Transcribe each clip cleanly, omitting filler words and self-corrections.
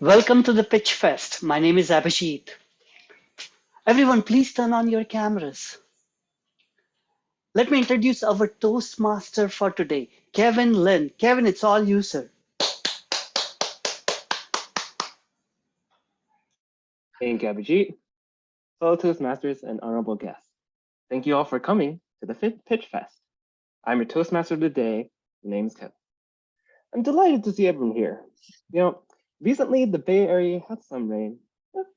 Welcome to the Pitch Fest. My name is Abhijit. Everyone, please turn on your cameras. Let me introduce our Toastmaster for today, Kevin Lynn. Kevin, it's all you, sir. Thank you, Abhijit. Fellow Toastmasters and honorable guests, thank you all for coming to the Pitch Fest. I'm your Toastmaster of the day. My name is Kevin. I'm delighted to see everyone here. Recently the Bay Area had some rain,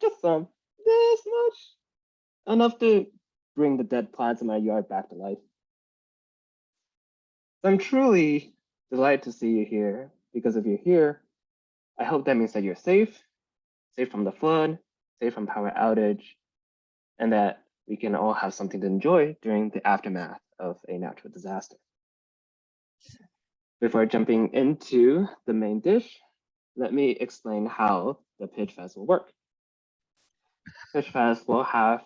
just some, this much, enough to bring the dead plants in my yard back to life. So I'm truly delighted to see you here, because if you're here, I hope that means that you're safe from the flood, safe from power outage, and that we can all have something to enjoy during the aftermath of a natural disaster. Before jumping into the main dish, let me explain how the Pitch Fest will work. Pitch Fest will have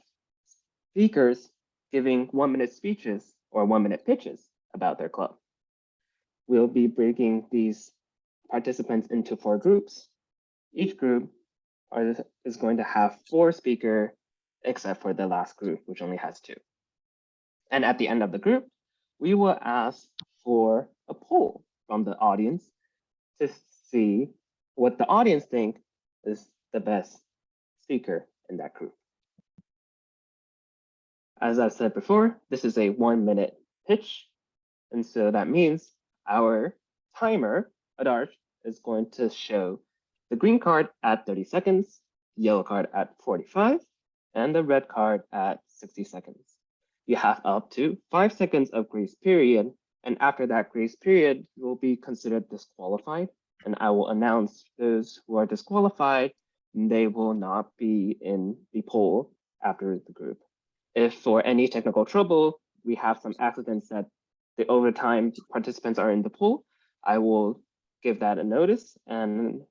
speakers giving 1-minute speeches or 1-minute pitches about their club. We'll be breaking these participants into 4 groups. Each group is going to have 4 speakers, except for the last group, which only has 2. And at the end of the group, we will ask for a poll from the audience to see what the audience think is the best speaker in that group. As I've said before, this is a 1-minute pitch. And so that means our timer, Adarsh, is going to show the green card at 30 seconds, the yellow card at 45, and the red card at 60 seconds. You have up to 5 seconds of grace period, and after that grace period, you will be considered disqualified, and I will announce those who are disqualified, and they will not be in the poll after the group. If for any technical trouble, we have some accidents that the overtime participants are in the pool, I will give that a notice, and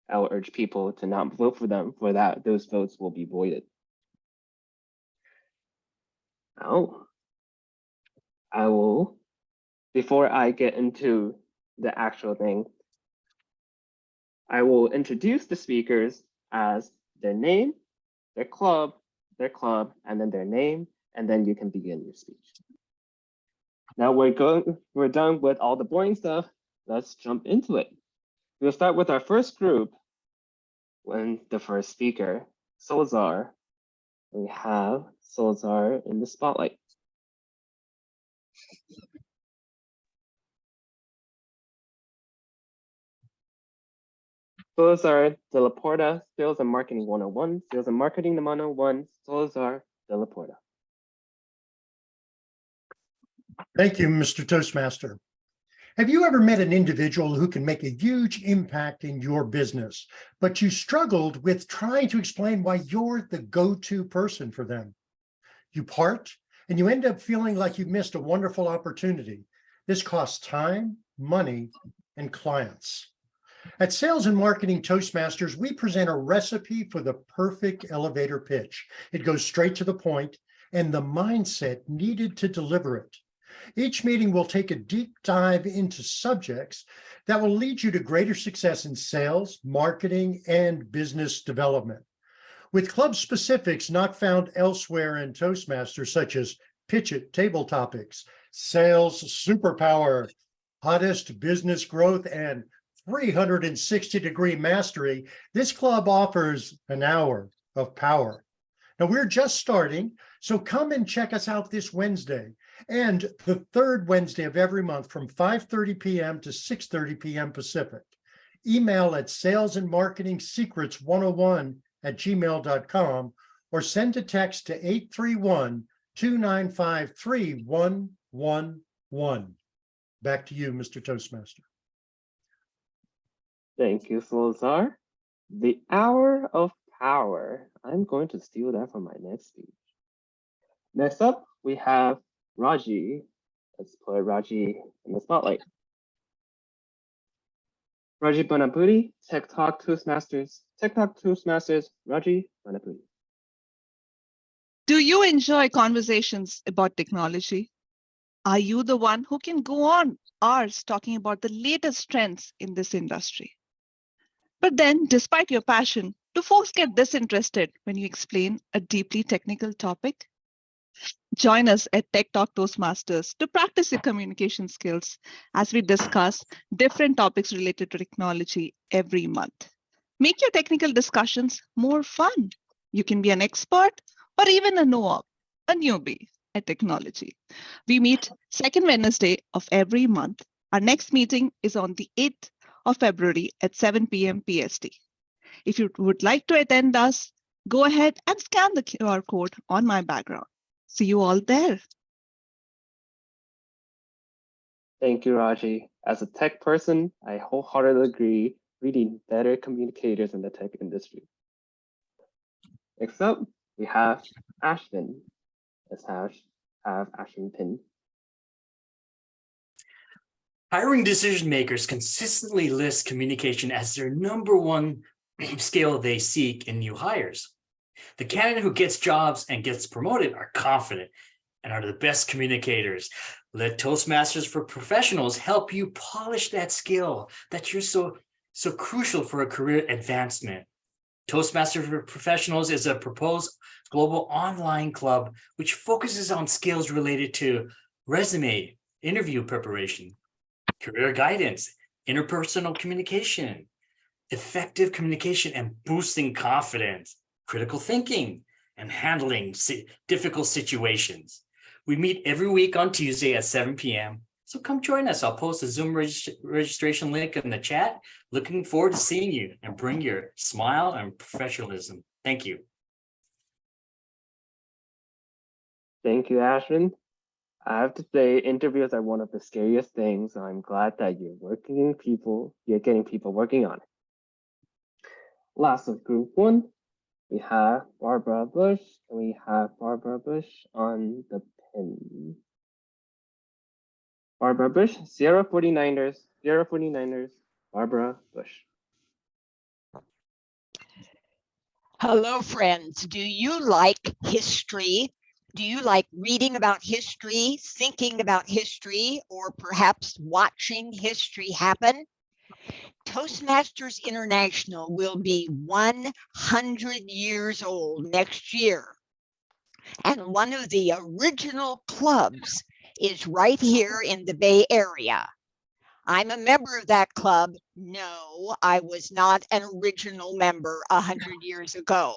I will urge people to not vote for them. For that, those votes will be voided. Now, before I get into the actual thing, I will introduce the speakers as their name, their club, and then their name, and then you can begin your speech. Now we're done with all the boring stuff. Let's jump into it. We'll start with our first group. When the first speaker, Salazar. We have Salazar in the spotlight. Salazar de la Porta, Sales and Marketing 101, Sales and Marketing 101, Salazar de la Porta. Thank you, Mr. Toastmaster. Have you ever met an individual who can make a huge impact in your business, but you struggled with trying to explain why you're the go-to person for them? You part and you end up feeling like you missed a wonderful opportunity. This costs time, money, and clients. At Sales and Marketing Toastmasters, we present a recipe for the perfect elevator pitch. It goes straight to the point and the mindset needed to deliver it. Each meeting will take a deep dive into subjects that will lead you to greater success in sales, marketing, and business development. With club specifics not found elsewhere in Toastmasters, such as Pitch It table topics, sales superpower, hottest business growth, and 360-degree mastery, this club offers an hour of power. Now, we're just starting, so come and check us out this Wednesday and the third Wednesday of every month from 5:30 p.m. to 6:30 p.m. Pacific. Email at salesandmarketingsecrets101@gmail.com or send a text to 831-295-3111. Back to you, Mr. Toastmaster. Thank you, Salazar. The hour of power. I'm going to steal that from my next speech. Next up, we have Raji. Let's put Raji in the spotlight. Raji Banapudi, Tech Talk Toastmasters, Raji Banapudi. Do you enjoy conversations about technology? Are you the one who can go on hours talking about the latest trends in this industry? But then, despite your passion, do folks get disinterested when you explain a deeply technical topic? Join us at Tech Talk Toastmasters to practice your communication skills as we discuss different topics related to technology every month. Make your technical discussions more fun. You can be an expert or even a no-op, a newbie at technology. We meet second Wednesday of every month. Our next meeting is on the 8th of February at 7 p.m. PST. If you would like to attend us, go ahead and scan the QR code on my background. See you all there. Thank you, Raji. As a tech person, I wholeheartedly agree. We need better communicators in the tech industry. Next up, we have Ashton. Let's have Ashton pinned. Hiring decision makers consistently list communication as their #1 skill they seek in new hires. The candidate who gets jobs and gets promoted are confident and are the best communicators. Let Toastmasters for Professionals help you polish that skill that you're so crucial for a career advancement. Toastmasters for Professionals is a proposed global online club which focuses on skills related to resume, interview preparation, career guidance, interpersonal communication, effective communication and boosting confidence, critical thinking, and handling difficult situations. We meet every week on Tuesday at 7 p.m. So come join us. I'll post a Zoom registration link in the chat. Looking forward to seeing you, and bring your smile and professionalism. Thank you. Thank you, Ashton. I have to say, interviews are one of the scariest things. I'm glad that you're getting people working on it. Last of group 1, we have Barbara Bush, and we have Barbara Bush on the pin. Barbara Bush, Sierra 49ers, Barbara Bush. Hello, friends. Do you like history? Do you like reading about history, thinking about history, or perhaps watching history happen? Toastmasters International will be 100 years old next year. And one of the original clubs is right here in the Bay Area. I'm a member of that club. No, I was not an original member 100 years ago.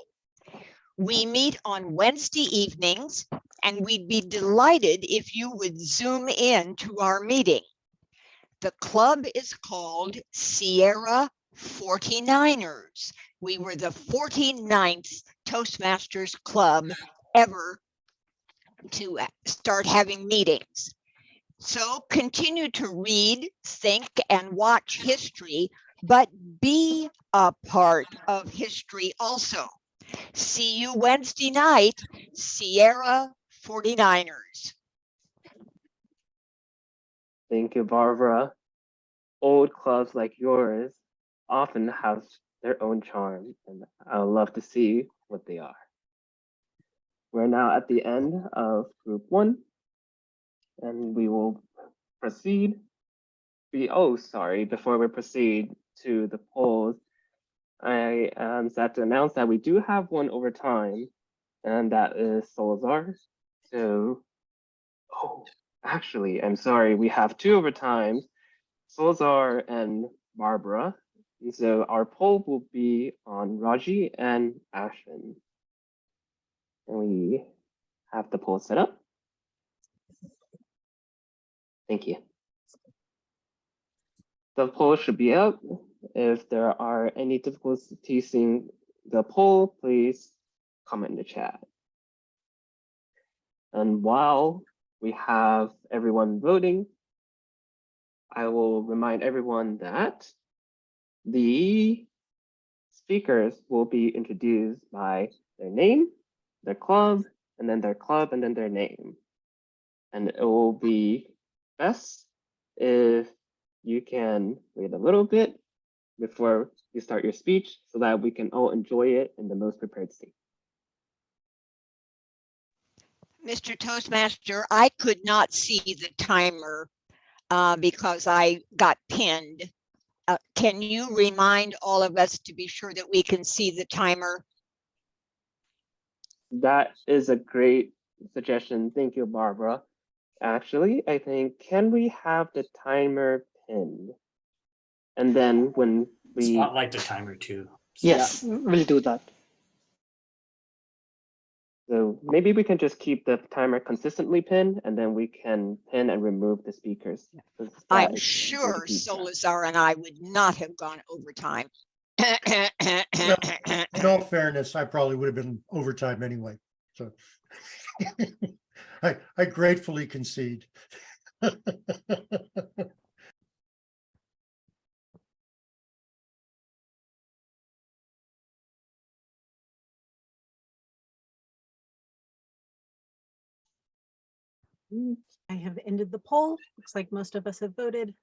We meet on Wednesday evenings, and we'd be delighted if you would Zoom in to our meeting. The club is called Sierra 49ers. We were the 49th Toastmasters club ever to start having meetings. So continue to read, think, and watch history, but be a part of history also. See you Wednesday night, Sierra 49ers. Thank you, Barbara. Old clubs like yours often have their own charm, and I would love to see what they are. We're now at the end of group 1, and we will proceed. Before we proceed to the polls, I am sad to announce that we do have one overtime, and that is Salazar. So, actually, I'm sorry, we have 2 overtimes, Salazar and Barbara. And so our poll will be on Raji and Ashton. And we have the poll set up. Thank you. The poll should be up. If there are any difficulties seeing the poll, please comment in the chat. And while we have everyone voting, I will remind everyone that the speakers will be introduced by their name, their club, and then their club, and then their name. And it will be best if you can wait a little bit before you start your speech so that we can all enjoy it in the most prepared state. Mr. Toastmaster, I could not see the timer because I got pinned. Can you remind all of us to be sure that we can see the timer? That is a great suggestion. Thank you, Barbara. Actually, I think, can we have the timer pinned? And then when we Spotlight the timer too. Yes, we'll do that. So maybe we can just keep the timer consistently pinned, and then we can pin and remove the speakers. I'm sure Solazar and I would not have gone overtime. In all fairness, I probably would have been overtime anyway. So I gratefully concede. I have ended the poll. Looks like most of us have voted.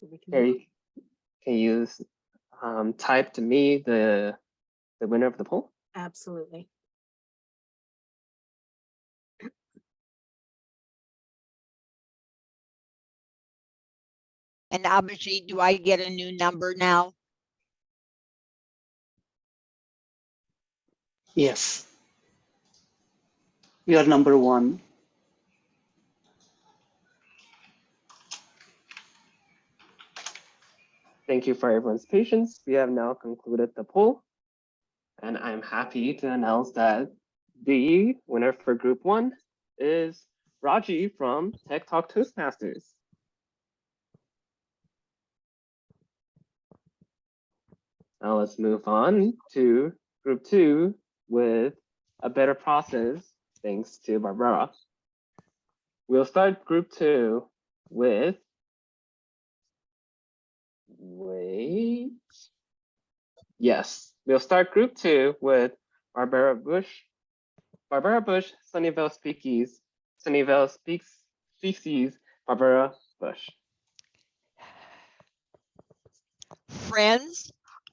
So we can Carrie, can you type to me the winner of the poll? absolutely. And Abhijit, do I get a new number now? Yes. You are number 1. Thank you for everyone's patience. We have now concluded the poll, and I'm happy to announce that the winner for Group 1 is Raji from Tech Talk Toastmasters. Now let's move on to Group 2 with a better process, thanks to Barbara. We'll start Group 2 with, we'll start Group 2 with Barbara Bush, Sunnyvale Speakeasy, Barbara Bush. Friends,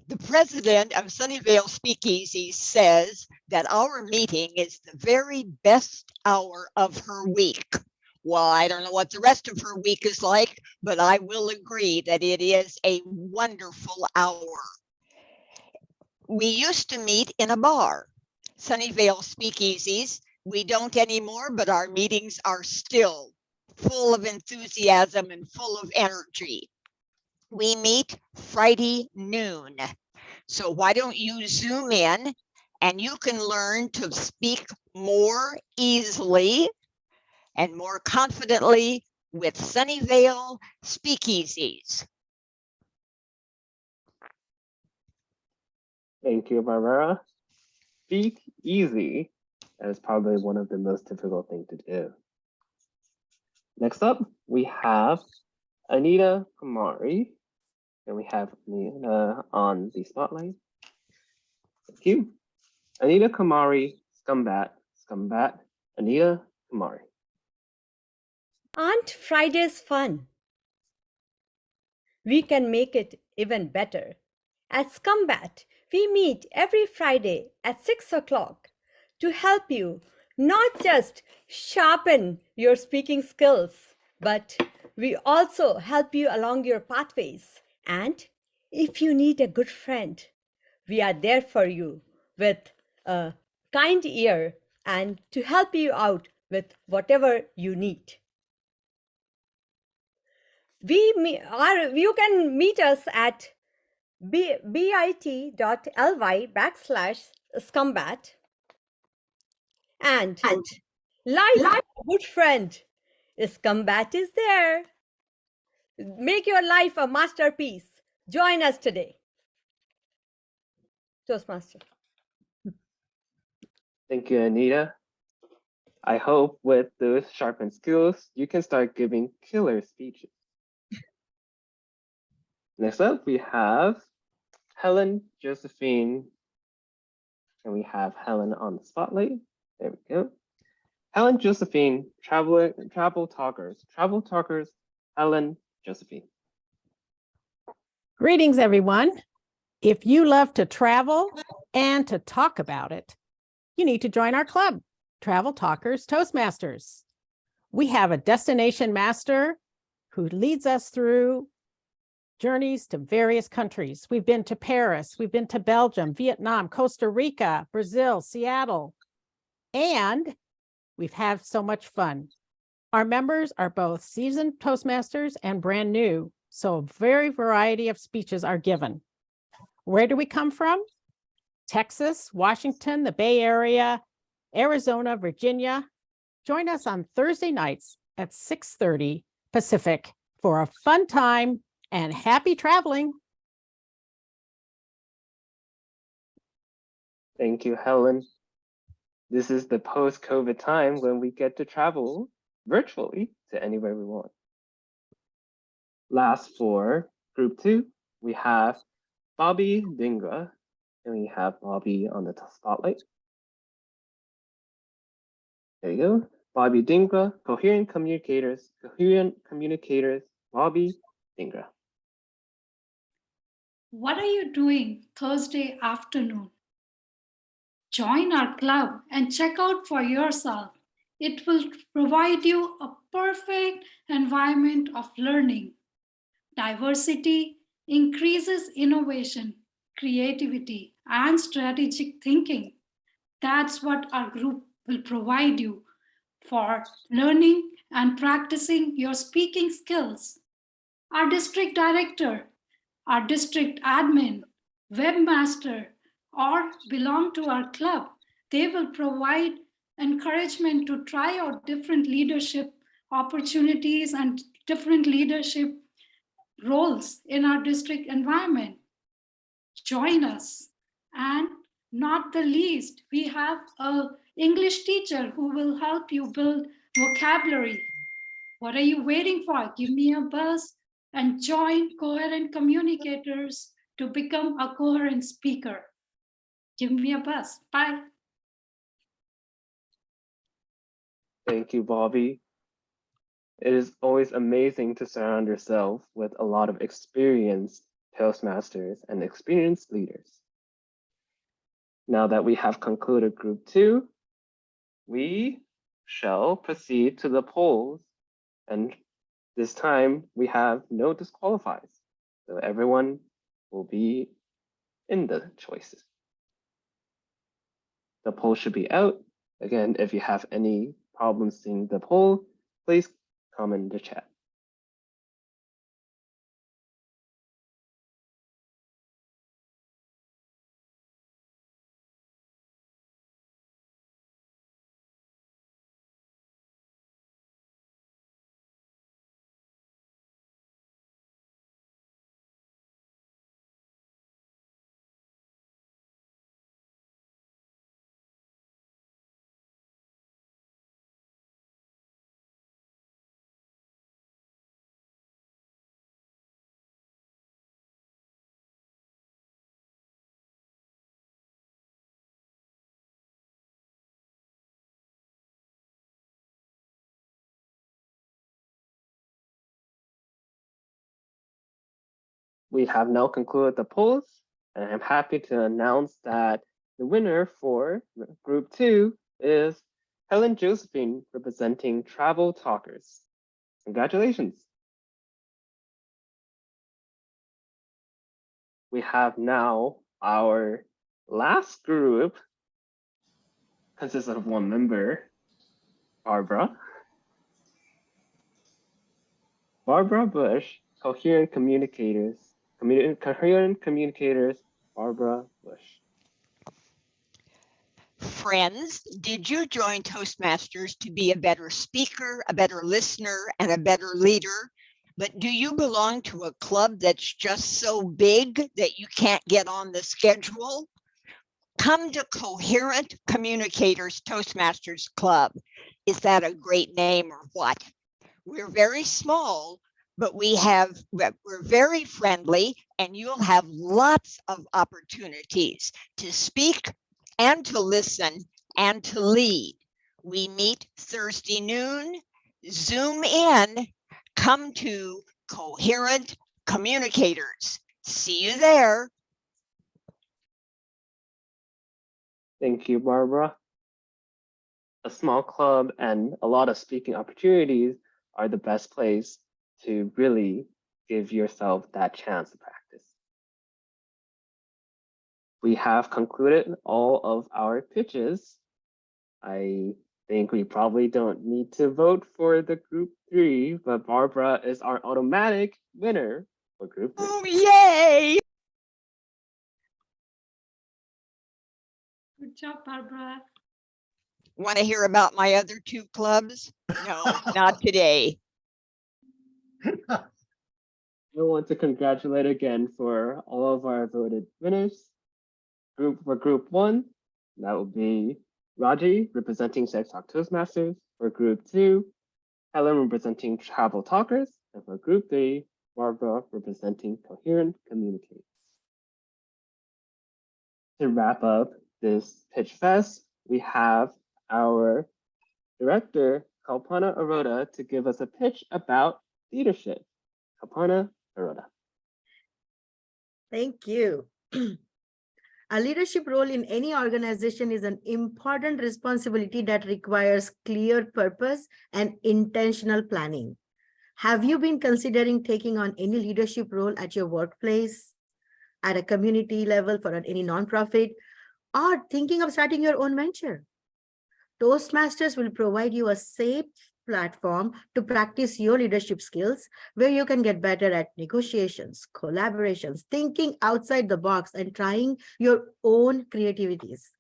the president of Sunnyvale Speakeasy says that our meeting is the very best hour of her week. Well, I don't know what the rest of her week is like, but I will agree that it is a wonderful hour. We used to meet in a bar, Sunnyvale Speakeasies. We don't anymore, but our meetings are still full of enthusiasm and full of energy. We meet Friday noon. So why don't you Zoom in and you can learn to speak more easily and more confidently with Sunnyvale Speakeasies. Thank you, Barbara. Speak easy. That is probably one of the most difficult things to do. Next up, we have Anita Kumari. And we have Anita on the spotlight. Thank you. Anita Kumari, Scumbat, Anita Kumari. Aren't Fridays fun? We can make it even better. At Scumbat, we meet every Friday at 6 o'clock to help you not just sharpen your speaking skills, but we also help you along your pathways. And if you need a good friend, we are there for you with a kind ear and to help you out with whatever you need. You can meet us at bit.ly/Scumbat and like a good friend, Scumbat is there. Make your life a masterpiece. Join us today. Toastmaster. Thank you, Anita. I hope with those sharpened skills, you can start giving killer speeches. Next up, we have Helen Josephine. And we have Helen on the spotlight. There we go. Helen Josephine, Travel Talkers, Helen Josephine. Greetings, everyone. If you love to travel and to talk about it, you need to join our club, Travel Talkers Toastmasters. We have a destination master who leads us through journeys to various countries. We've been to Paris, we've been to Belgium, Vietnam, Costa Rica, Brazil, Seattle, and we've had so much fun. Our members are both seasoned Toastmasters and brand new, so a very variety of speeches are given. Where do we come from? Texas, Washington, the Bay Area, Arizona, Virginia. Join us on Thursday nights at 6:30 Pacific for a fun time and happy traveling. Thank you, Helen. This is the post-COVID time when we get to travel virtually to anywhere we want. Last for group 2, we have Bobby Dingra, and we have Bobby on the spotlight. There you go. Bobby Dingra, Coherent Communicators, Bobby Dingra. What are you doing Thursday afternoon? Join our club and check out for yourself. It will provide you a perfect environment of learning. Diversity increases innovation, creativity, and strategic thinking. That's what our group will provide you for learning and practicing your speaking skills. Our district director, our district admin, webmaster, or belong to our club, they will provide encouragement to try out different leadership opportunities and different leadership roles in our district environment. Join us. And not the least, we have an English teacher who will help you build vocabulary. What are you waiting for? Give me a buzz and join Coherent Communicators to become a coherent speaker. Give me a buzz. Bye. Thank you, Bobby. It is always amazing to surround yourself with a lot of experienced Toastmasters and experienced leaders. Now that we have concluded group 2, we shall proceed to the polls, and this time we have no disqualifies, so everyone will be in the choices. The poll should be out. Again, if you have any problems seeing the poll, please comment in the chat. We have now concluded the polls, and I'm happy to announce that the winner for group 2 is Helen Josephine, representing Travel Talkers. Congratulations. We have now our last group, consists of one member, Barbara. Barbara Bush, Coherent Communicators, Barbara Bush. Friends, did you join Toastmasters to be a better speaker, a better listener, and a better leader? But do you belong to a club that's just so big that you can't get on the schedule? Come to Coherent Communicators Toastmasters Club. Is that a great name or what? We're very small, but we're very friendly, and you'll have lots of opportunities to speak and to listen and to lead. We meet Thursday noon, Zoom in, come to Coherent Communicators. See you there. Thank you, Barbara. A small club and a lot of speaking opportunities are the best place to really give yourself that chance to practice. We have concluded all of our pitches. I think we probably don't need to vote for the group 3, but Barbara is our automatic winner for group 3. Oh, yay! Good job, Barbara. Want to hear about my other 2 clubs? No, not today. I want to congratulate again for all of our voted winners. For group 1, that will be Raji representing Sex Talk Toastmasters. For group 2, Helen representing Travel Talkers. And for group 3, Barbara representing Coherent Communicates. To wrap up this Pitch Fest, we have our director, Kalpana Arota, to give us a pitch about leadership. Kalpana Arota. Thank you. A leadership role in any organization is an important responsibility that requires clear purpose and intentional planning. Have you been considering taking on any leadership role at your workplace, at a community level for any nonprofit, or thinking of starting your own venture? Toastmasters will provide you a safe platform to practice your leadership skills, where you can get better at negotiations, collaborations, thinking outside the box, and trying your own creativities.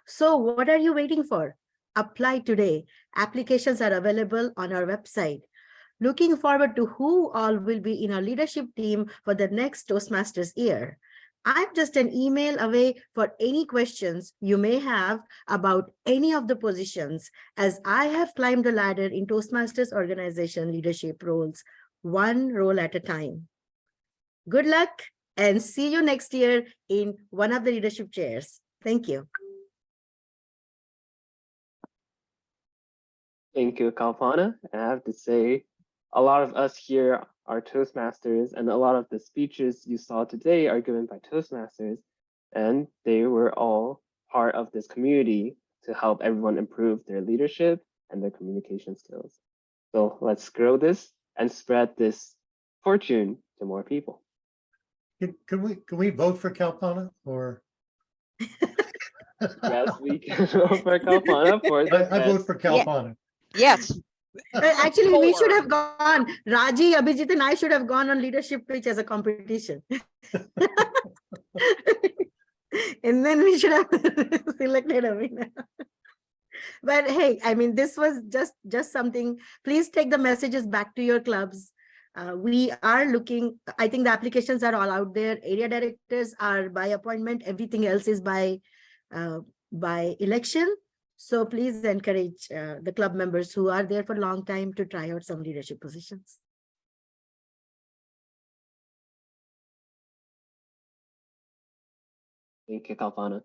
So what are you waiting for? Apply today. Applications are available on our website. Looking forward to who all will be in our leadership team for the next Toastmasters year. I'm just an email away for any questions you may have about any of the positions, as I have climbed the ladder in Toastmasters organization leadership roles, one role at a time. Good luck and see you next year in one of the leadership chairs. Thank you. Thank you, Kalpana. I have to say, a lot of us here are Toastmasters, and a lot of the speeches you saw today are given by Toastmasters, and they were all part of this community to help everyone improve their leadership and their communication skills. So let's grow this and spread this fortune to more people. Can we vote for Kalpana or? Yes, we can vote for Kalpana for the I vote for Kalpana. Yes. Actually, we should 4. have gone. Raji, Abhijit, and I should have gone on leadership pitch as a competition. And then we should have selected a winner. But hey, I mean, this was just something. Please take the messages back to your clubs. We are looking, I think the applications are all out there. Area directors are by appointment. Everything else is by election. So please encourage the club members who are there for a long time to try out some leadership positions. Thank you, Kalpana.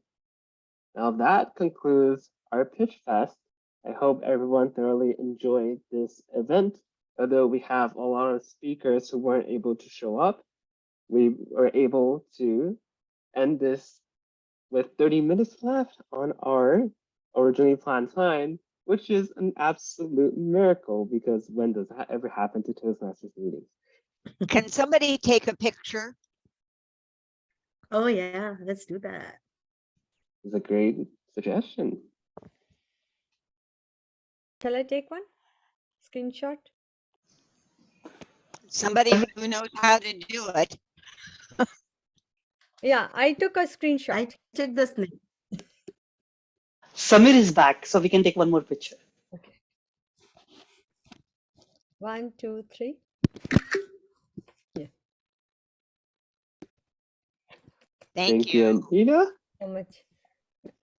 Now that concludes our Pitch Fest. I hope everyone thoroughly enjoyed this event. Although we have a lot of speakers who weren't able to show up, we were able to end this with 30 minutes left on our originally planned time, which is an absolute miracle, because when does that ever happen to Toastmasters meetings? Can somebody take a picture? Oh yeah, let's do that. It's a great suggestion. Shall I take one? Screenshot? Somebody who knows how to do it. Yeah, I took a screenshot. I took the snip. Samir is back, so we can take one more picture. Okay. 1, 2, 3. Yeah. Thank you, you. Anita. So much.